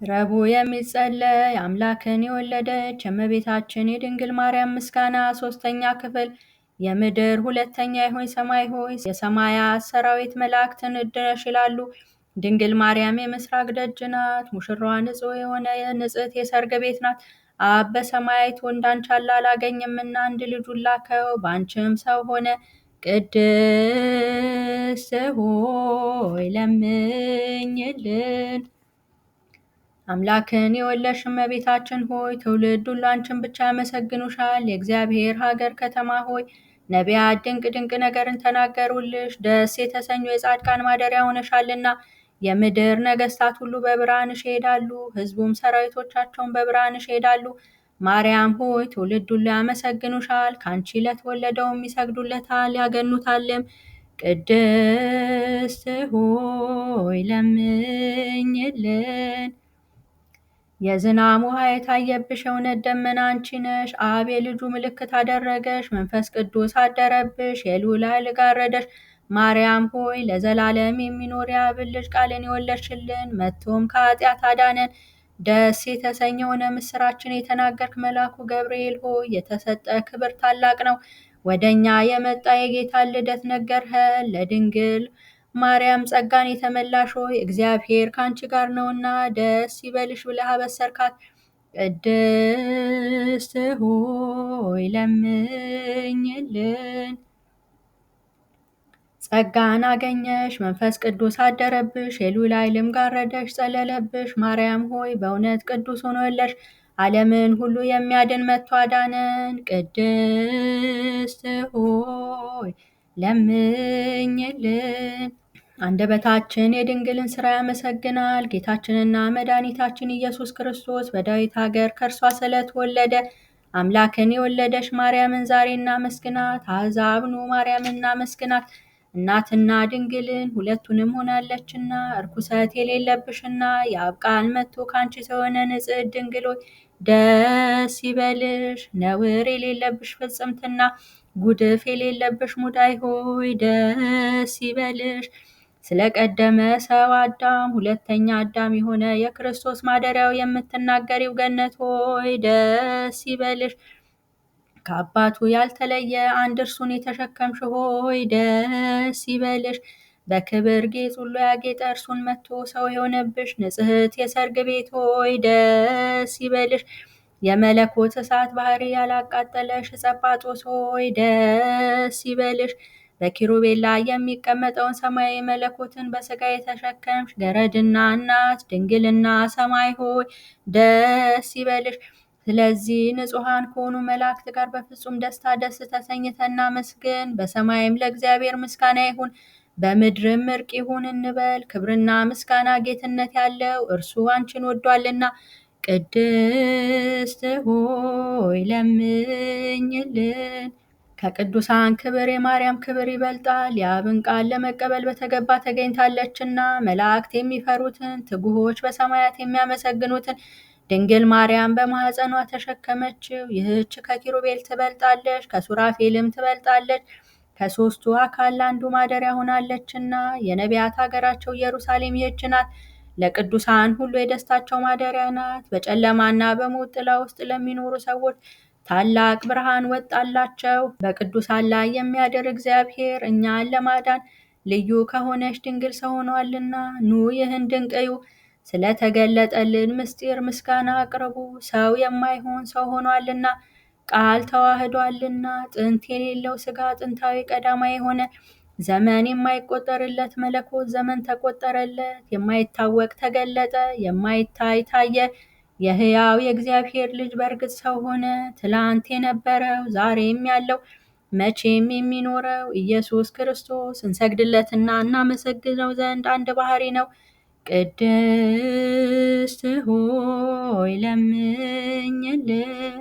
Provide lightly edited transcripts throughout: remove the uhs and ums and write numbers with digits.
ረቡዕ የሚጸለይ አምላክን የወለደች የእመቤታችን የድንግል ማርያም ምስጋና። ሦስተኛ ክፍል። የምድር ሁለተኛ የሆይ ሰማይ ሆይ የሰማያት ሰራዊት መላእክትን እድነሽ ይላሉ። ድንግል ማርያም የምስራቅ ደጅ ናት። ሙሽራዋ ንጹሕ የሆነ ንጽሕት የሰርግ ቤት ናት። አብ በሰማይ አይቶ እንዳንቺ ያለ አላገኘምና አንድ ልጁን ላከው፣ በአንቺም ሰው ሆነ። ቅድስት ሆይ ለምኝልን። አምላክን የወለድሽ እመቤታችን ሆይ ትውልድ ሁሉ አንቺን ብቻ ያመሰግኑሻል። የእግዚአብሔር ሀገር ከተማ ሆይ ነቢያት ድንቅ ድንቅ ነገርን ተናገሩልሽ። ደስ የተሰኙ የጻድቃን ማደሪያ ሆነሻልና የምድር ነገስታት ሁሉ በብርሃንሽ ይሄዳሉ፣ ሕዝቡም ሰራዊቶቻቸውን በብርሃንሽ ይሄዳሉ። ማርያም ሆይ ትውልድ ሁሉ ያመሰግኑሻል። ከአንቺ ለተወለደውም ይሰግዱለታል ያገኑታልም። ቅድስት ሆይ ለምኝልን። የዝናብ ውሃ የታየብሽ የእውነት ደመና አንቺ ነሽ። አብ የልጁ ምልክት አደረገሽ፣ መንፈስ ቅዱስ አደረብሽ፣ የልዑል ኃይል ጋረደሽ። ማርያም ሆይ ለዘላለም የሚኖር የአብን ልጅ ቃልን የወለድሽልን፣ መጥቶም ከኃጢአት አዳነን። ደስ የተሰኘ የሆነ ምስራችን የተናገርክ መልአኩ ገብርኤል ሆይ የተሰጠ ክብር ታላቅ ነው። ወደ እኛ የመጣ የጌታን ልደት ነገርኸን። ለድንግል ማርያም ጸጋን የተመላሽ ሆይ እግዚአብሔር ከአንቺ ጋር ነውና ደስ ይበልሽ ብለህ አበሰርካት። ቅድስት ሆይ ለምኝልን። ጸጋን አገኘሽ፣ መንፈስ ቅዱስ አደረብሽ፣ የልዑል ኃይልም ጋረደሽ ጸለለብሽ። ማርያም ሆይ በእውነት ቅዱስ ሆኖ የለሽ ዓለምን ሁሉ የሚያድን መጥቶ አዳነን። ቅድስት ሆይ ለምኝልን። አንደበታችን የድንግልን ሥራ ያመሰግናል። ጌታችንና መድኃኒታችን ኢየሱስ ክርስቶስ በዳዊት ሀገር ከእርሷ ስለተወለደ አምላክን የወለደች ማርያምን ዛሬ እናመስግናት። አሕዛብ ኑ ማርያምን እናመስግናት። እናትና ድንግልን ሁለቱንም ሆናለችና እርኩሰት የሌለብሽና የአብ ቃል መጥቶ ከአንቺ የሆነ ንጽሕት ድንግል ሆይ ደስ ይበልሽ። ነውር የሌለብሽ ፍጽምትና ጉድፍ የሌለብሽ ሙዳይ ሆይ ደስ ይበልሽ። ስለቀደመ ሰው አዳም ሁለተኛ አዳም የሆነ የክርስቶስ ማደሪያው የምትናገሪው ገነት ሆይ ደስ ይበልሽ። ከአባቱ ያልተለየ አንድ እርሱን የተሸከምሽ ሆይ ደስ ይበልሽ። በክብር ጌጥ ሁሉ ያጌጠ እርሱን መጥቶ ሰው የሆነብሽ ንጽሕት የሰርግ ቤት ሆይ ደስ ይበልሽ። የመለኮት እሳት ባህሪ ያላቃጠለሽ ጸጳጦስ ሆይ ደስ ይበልሽ። በኪሩቤል ላይ የሚቀመጠውን ሰማያዊ መለኮትን በሥጋ የተሸከምሽ ገረድና እናት ድንግልና ሰማይ ሆይ ደስ ይበልሽ። ስለዚህ ንጹሐን ከሆኑ መላእክት ጋር በፍጹም ደስታ ደስ ተሰኝተን እናመስግን። በሰማይም ለእግዚአብሔር ምስጋና ይሁን፣ በምድርም እርቅ ይሁን እንበል። ክብርና ምስጋና ጌትነት ያለው እርሱ አንቺን ወዷልና። ቅድስት ሆይ ለምኝልን። ከቅዱሳን ክብር የማርያም ክብር ይበልጣል። የአብን ቃል ለመቀበል በተገባ ተገኝታለችና መላእክት የሚፈሩትን ትጉሆች በሰማያት የሚያመሰግኑትን ድንግል ማርያም በማኅፀኗ ተሸከመችው። ይህች ከኪሩቤል ትበልጣለች፣ ከሱራፌልም ትበልጣለች። ከሦስቱ አካል አንዱ ማደሪያ ሆናለችና የነቢያት ሀገራቸው ኢየሩሳሌም ይህች ናት። ለቅዱሳን ሁሉ የደስታቸው ማደሪያ ናት። በጨለማና በሞት ጥላ ውስጥ ለሚኖሩ ሰዎች ታላቅ ብርሃን ወጣላቸው። በቅዱሳን ላይ የሚያድር እግዚአብሔር እኛን ለማዳን ልዩ ከሆነች ድንግል ሰው ሆኗልና ኑ ይህን ድንቅ እዩ። ስለተገለጠልን ምስጢር ምስጋና አቅርቡ። ሰው የማይሆን ሰው ሆኗልና ቃል ተዋህዷልና ጥንት የሌለው ሥጋ ጥንታዊ ቀዳማዊ የሆነ ዘመን የማይቆጠርለት መለኮት ዘመን ተቆጠረለት። የማይታወቅ ተገለጠ፣ የማይታይ ታየ። የሕያው የእግዚአብሔር ልጅ በእርግጥ ሰው ሆነ። ትላንት የነበረው ዛሬም ያለው መቼም የሚኖረው ኢየሱስ ክርስቶስ እንሰግድለትና እናመሰግነው ዘንድ አንድ ባህሪ ነው። ቅድስት ሆይ ለምኝልን።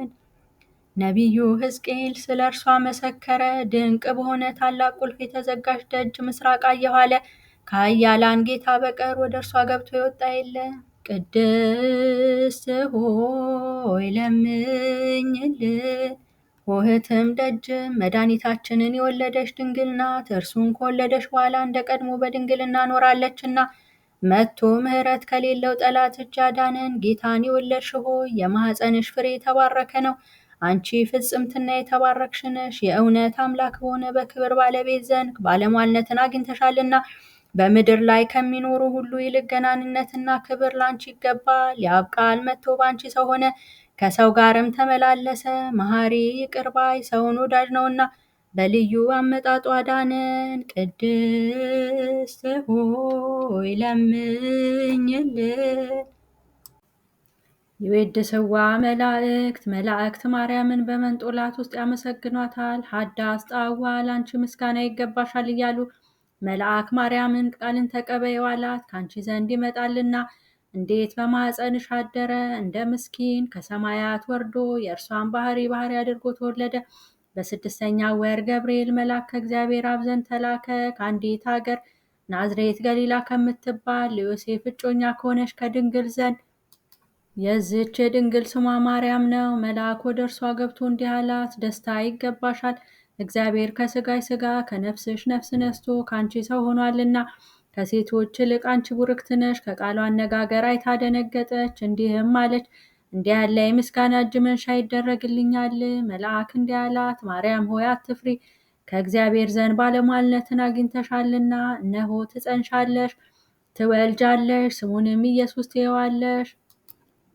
ነቢዩ ሕዝቅኤል ስለ እርሷ መሰከረ። ድንቅ በሆነ ታላቅ ቁልፍ የተዘጋች ደጅ ምስራቅ አየሁ አለ። ከኃያላን ጌታ በቀር ወደ እርሷ ገብቶ የወጣ የለም። ቅድስት ሆይ ለምኝልን። ሆህትም ደጅም መድኃኒታችንን የወለደች ድንግል ናት። እርሱን ከወለደች በኋላ እንደ ቀድሞ በድንግልና ኖራለችና መጥቶ ምሕረት ከሌለው ጠላት እጅ አዳነን። ጌታን የወለድሽ ሆይ የማኅፀንሽ ፍሬ የተባረከ ነው። አንቺ ፍጽምትና የተባረክሽ ነሽ፣ የእውነት አምላክ በሆነ በክብር ባለቤት ዘንድ ባለሟልነትን አግኝተሻልና። በምድር ላይ ከሚኖሩ ሁሉ ይልቅ ገናንነትና ክብር ላንቺ ይገባል። የአብ ቃል መጥቶ በአንቺ ሰው ሆነ፣ ከሰው ጋርም ተመላለሰ። መሐሪ ይቅር ባይ ሰውን ወዳጅ ነውና በልዩ አመጣጡ አዳነን። ቅድስት ሆይ ለምኝልን። የወድስዋ መላእክት ማርያምን በመንጦላዕት ውስጥ ያመሰግኗታል። ሀዳስ ጣዋ ላንቺ ምስጋና ይገባሻል እያሉ መልአክ ማርያምን ቃልን ተቀበይው አላት። ከአንቺ ዘንድ ይመጣልና እንዴት በማኅፀንሽ አደረ? እንደ ምስኪን ከሰማያት ወርዶ የእርሷን ባህሪ አድርጎ ተወለደ። በስድስተኛው ወር ገብርኤል መልአክ ከእግዚአብሔር አብ ዘንድ ተላከ። ከአንዲት ሀገር ናዝሬት ገሊላ ከምትባል ለዮሴፍ እጮኛ ከሆነች ከድንግል ዘንድ። የዚህች የድንግል ስሟ ማርያም ነው። መልአክ ወደ እርሷ ገብቶ እንዲህ አላት፣ ደስታ ይገባሻል፣ እግዚአብሔር ከሥጋሽ ሥጋ ከነፍስሽ ነፍስ ነስቶ ከአንቺ ሰው ሆኗልና። ከሴቶች ይልቅ አንቺ ቡርክት ነሽ። ከቃሉ አነጋገር አይታ ደነገጠች፣ እንዲህም አለች፣ እንዲህ ያለ የምስጋና እጅ መንሻ ይደረግልኛል? መልአክ እንዲህ አላት፣ ማርያም ሆይ አትፍሪ፣ ከእግዚአብሔር ዘንድ ባለሟልነትን አግኝተሻልና። እነሆ ትጸንሻለሽ፣ ትወልጃለሽ፣ ስሙንም ኢየሱስ ትዪዋለሽ።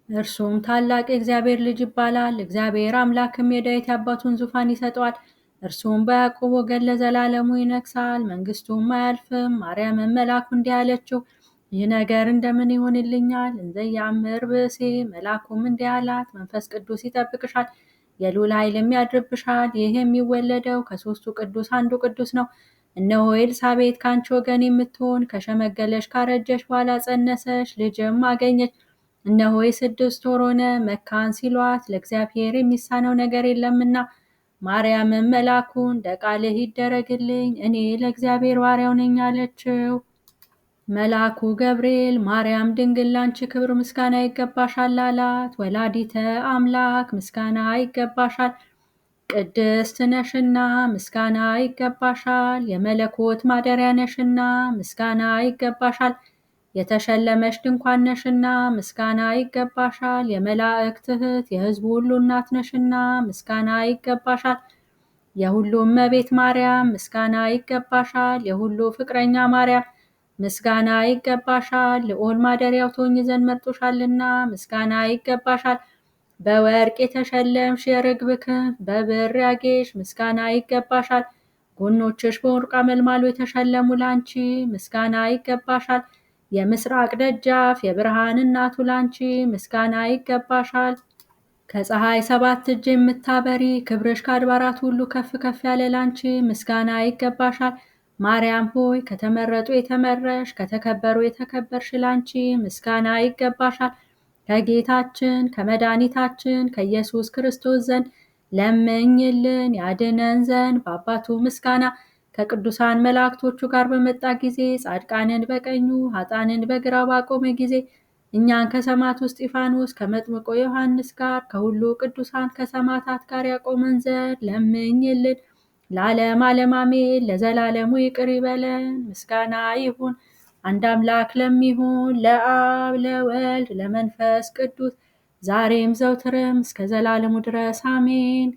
እርሱም ታላቅ የእግዚአብሔር ልጅ ይባላል። እግዚአብሔር አምላክም የዳዊት አባቱን ዙፋን ይሰጠዋል። እርሱም በያዕቆብ ወገን ለዘላለሙ ይነግሣል፣ መንግሥቱም አያልፍም። ማርያምም መልአኩ እንዲህ አለችው፣ ይህ ነገር እንደምን ይሆንልኛል? እንዘ ያምር ብእሴ። መልአኩም እንዲህ አላት፣ መንፈስ ቅዱስ ይጠብቅሻል፣ የልዑል ኃይልም ያድርብሻል። ይህ የሚወለደው ከሦስቱ ቅዱስ አንዱ ቅዱስ ነው። እነሆ ኤልሳቤጥ ከአንቺ ወገን የምትሆን ከሸመገለች ካረጀች በኋላ ጸነሰች፣ ልጅም አገኘች። እነሆ የ6 ወር ሆነ፣ መካን ሲሏት ለእግዚአብሔር የሚሳነው ነገር የለምና። ማርያምም መልአኩን እንደ ቃልህ ይደረግልኝ፣ እኔ ለእግዚአብሔር ባሪያው ነኝ አለችው። መልአኩ ገብርኤል ማርያም ድንግል ላንቺ ክብር ምስጋና ይገባሻል አላት። ወላዲተ አምላክ ምስጋና ይገባሻል፣ ቅድስት ነሽና ምስጋና ይገባሻል። የመለኮት ማደሪያ ነሽና ምስጋና ይገባሻል። የተሸለመሽ ድንኳን ነሽና ምስጋና ይገባሻል። የመላእክት እህት የሕዝቡ ሁሉ እናት ነሽና ምስጋና ይገባሻል። የሁሉ እመቤት ማርያም ምስጋና ይገባሻል። የሁሉ ፍቅረኛ ማርያም ምስጋና ይገባሻል። ልዑል ማደሪያው ትሆኚ ዘንድ መርጦሻልና ምስጋና ይገባሻል። በወርቅ የተሸለምሽ የርግብ ክንፍ በብር ያጌሽ ምስጋና ይገባሻል። ጎኖችሽ በወርቅ አመልማሎ የተሸለሙ ላንቺ ምስጋና ይገባሻል። የምስራቅ ደጃፍ የብርሃን እናቱ ላንቺ ምስጋና ይገባሻል። ከፀሐይ 7 እጅ የምታበሪ ክብርሽ ከአድባራት ሁሉ ከፍ ከፍ ያለ ላንቺ ምስጋና ይገባሻል። ማርያም ሆይ ከተመረጡ የተመረሽ ከተከበሩ የተከበርሽ ላንቺ ምስጋና ይገባሻል። ከጌታችን ከመድኃኒታችን ከኢየሱስ ክርስቶስ ዘንድ ለምኝልን ያድነን ዘንድ በአባቱ ምስጋና ከቅዱሳን መላእክቶቹ ጋር በመጣ ጊዜ ጻድቃንን በቀኙ ኃጥአንን በግራው ባቆመ ጊዜ እኛን ከሰማዕቱ እስጢፋኖስ ከመጥምቁ ዮሐንስ ጋር ከሁሉ ቅዱሳን ከሰማዕታት ጋር ያቆመን ዘንድ ለምኝልን። ለዓለም ዓለም አሜን። ለዘላለሙ ይቅር ይበለን። ምስጋና ይሁን አንድ አምላክ ለሚሆን ለአብ ለወልድ ለመንፈስ ቅዱስ ዛሬም ዘውትርም እስከ ዘላለሙ ድረስ አሜን።